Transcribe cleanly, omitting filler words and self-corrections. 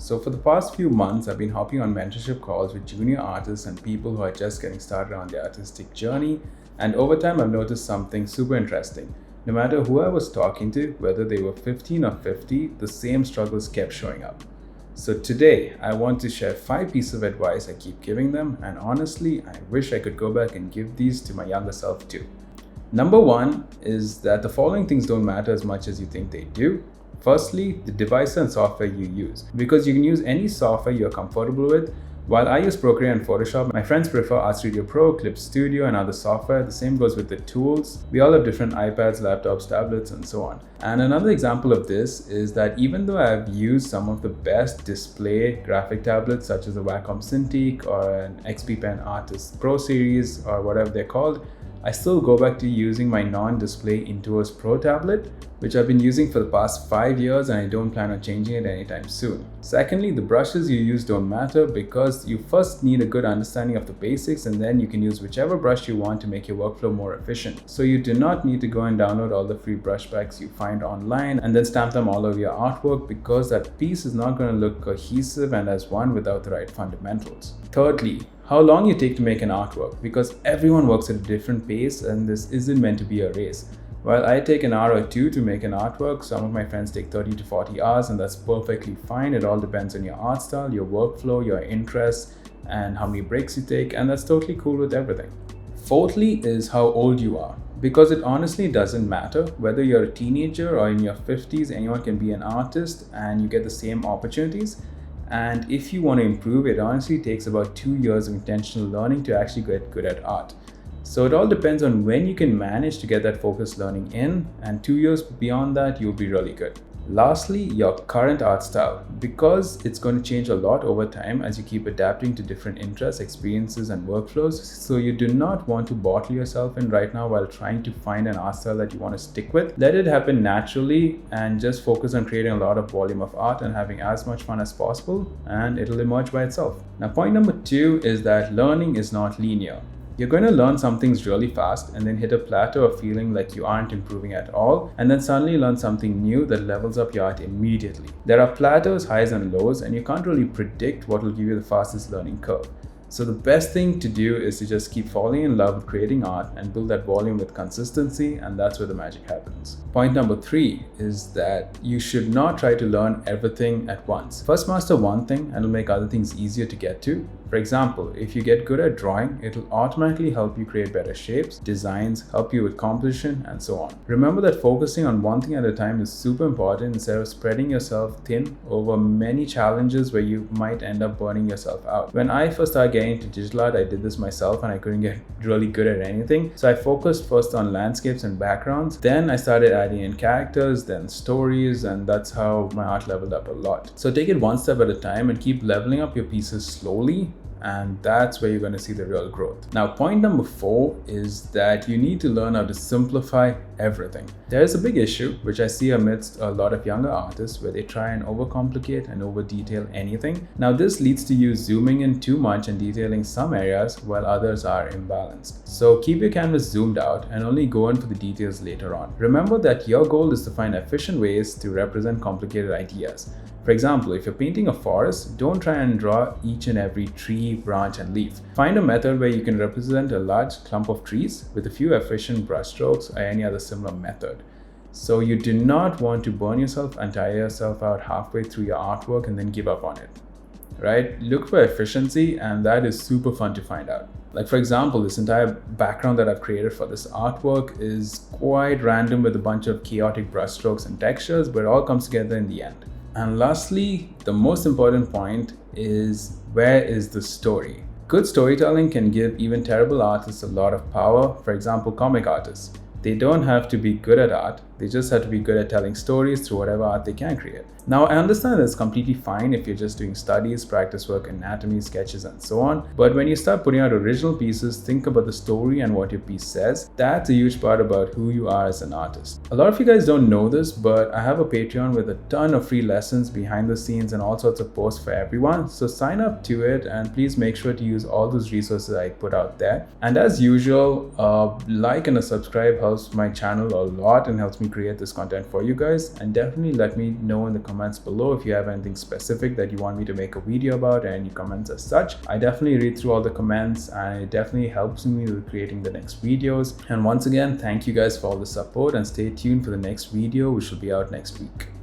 So for the past few months, I've been hopping on mentorship calls with junior artists and people who are just getting started on their artistic journey. And over time, I've noticed something super interesting. No matter who I was talking to, whether they were 15 or 50, the same struggles kept showing up. So today, I want to share 5 pieces of advice I keep giving them, and honestly, I wish I could go back and give these to my younger self too. Number 1 is that the following things don't matter as much as you think they do. Firstly, the device and software you use, because you can use any software you're comfortable with. While I use Procreate and Photoshop, my friends prefer Art Studio Pro, Clip Studio, and other software. The same goes with the tools. We all have different iPads, laptops, tablets, and so on. And another example of this is that even though I've used some of the best display graphic tablets, such as the Wacom Cintiq or an XP Pen Artist Pro series or whatever they're called, I still go back to using my non-display Intuos Pro tablet, which I've been using for the past 5 years, and I don't plan on changing it anytime soon. Secondly, the brushes you use don't matter because you first need a good understanding of the basics, and then you can use whichever brush you want to make your workflow more efficient. So you do not need to go and download all the free brush packs you find online and then stamp them all over your artwork, because that piece is not going to look cohesive and as one without the right fundamentals. Thirdly, how long you take to make an artwork, because everyone works at a different pace and this isn't meant to be a race. While I take an hour or two to make an artwork, some of my friends take 30 to 40 hours, and that's perfectly fine. It all depends on your art style, your workflow, your interests, and how many breaks you take, and that's totally cool with everything. Fourthly is how old you are, because it honestly doesn't matter. Whether you're a teenager or in your 50s, anyone can be an artist and you get the same opportunities. And if you want to improve, it honestly takes about 2 years of intentional learning to actually get good at art. So it all depends on when you can manage to get that focused learning in, and 2 years beyond that, you'll be really good. Lastly, your current art style, because it's going to change a lot over time as you keep adapting to different interests, experiences, and workflows. So you do not want to bottle yourself in right now while trying to find an art style that you want to stick with. Let it happen naturally and just focus on creating a lot of volume of art and having as much fun as possible, and it'll emerge by itself. Now, point number 2 is that learning is not linear. You're going to learn some things really fast and then hit a plateau of feeling like you aren't improving at all, and then suddenly learn something new that levels up your art immediately. There are plateaus, highs and lows, and you can't really predict what will give you the fastest learning curve. So the best thing to do is to just keep falling in love with creating art and build that volume with consistency, and that's where the magic happens. Point number 3 is that you should not try to learn everything at once. First master one thing and it'll make other things easier to get to. For example, if you get good at drawing, it'll automatically help you create better shapes, designs, help you with composition, and so on. Remember that focusing on one thing at a time is super important instead of spreading yourself thin over many challenges where you might end up burning yourself out. When I first started getting into digital art, I did this myself and I couldn't get really good at anything. So I focused first on landscapes and backgrounds. Then I started adding in characters, then stories, and that's how my art leveled up a lot. So take it one step at a time and keep leveling up your pieces slowly, and that's where you're going to see the real growth. Now, point number 4 is that you need to learn how to simplify everything. There is a big issue, which I see amidst a lot of younger artists, where they try and overcomplicate and over-detail anything. Now, this leads to you zooming in too much and detailing some areas while others are imbalanced. So keep your canvas zoomed out and only go in for the details later on. Remember that your goal is to find efficient ways to represent complicated ideas. For example, if you're painting a forest, don't try and draw each and every tree, branch, and leaf. Find a method where you can represent a large clump of trees with a few efficient brushstrokes or any other similar method. So you do not want to burn yourself and tire yourself out halfway through your artwork and then give up on it, right? Look for efficiency, and that is super fun to find out. Like, for example, this entire background that I've created for this artwork is quite random with a bunch of chaotic brushstrokes and textures, but it all comes together in the end. And lastly, the most important point is, where is the story? Good storytelling can give even terrible artists a lot of power. For example, comic artists. They don't have to be good at art, they just have to be good at telling stories through whatever art they can create. Now, I understand that's completely fine if you're just doing studies, practice work, anatomy, sketches, and so on. But when you start putting out original pieces, think about the story and what your piece says. That's a huge part about who you are as an artist. A lot of you guys don't know this, but I have a Patreon with a ton of free lessons, behind the scenes, and all sorts of posts for everyone. So sign up to it, and please make sure to use all those resources I put out there. And as usual, like and a subscribe helps my channel a lot and helps me me create this content for you guys. And definitely let me know in the comments below if you have anything specific that you want me to make a video about, and any comments as such. I definitely read through all the comments, and it definitely helps me with creating the next videos. And once again, thank you guys for all the support, and stay tuned for the next video, which will be out next week.